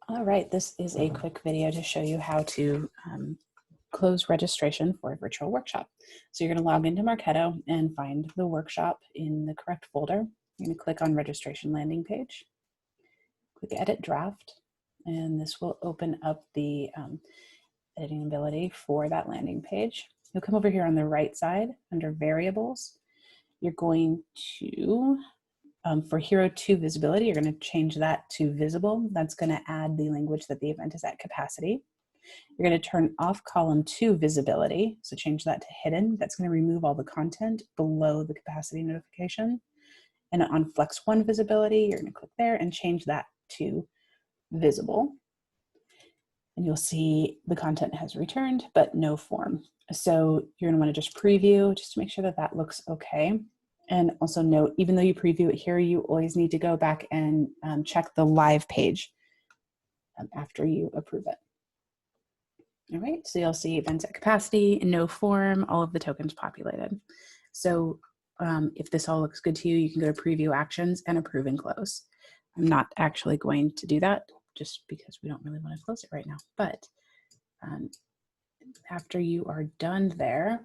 All right, this is a quick video to show you how to close registration for a virtual workshop. So you're going to log into Marketo and find the workshop in the correct folder. You're going to click on registration landing page, click edit draft, and this will open up the editing ability for that landing page. You'll come over here on the right side under variables. You're going to for Hero 2 visibility, you're going to change that to visible. That's going to add the language that the event is at capacity. You're going to turn off column 2 visibility, so change that to hidden. That's going to remove all the content below the capacity notification. And on Flex 1 visibility, you're going to click there and change that to visible. And you'll see the content has returned, but no form. So you're going to want to just preview just to make sure that that looks okay. And also note, even though you preview it here, you always need to go back and check the live page after you approve it. All right, so you'll see events at capacity, no form, all of the tokens populated. So if this all looks good to you, you can go to preview actions and approve and close. I'm not actually going to do that just because we don't really want to close it right now. But after you are done there,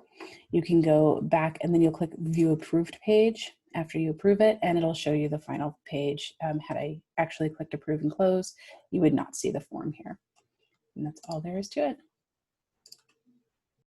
you can go back and then you'll click view approved page after you approve it, and it'll show you the final page. Had I actually clicked approve and close, you would not see the form here. And that's all there is to it.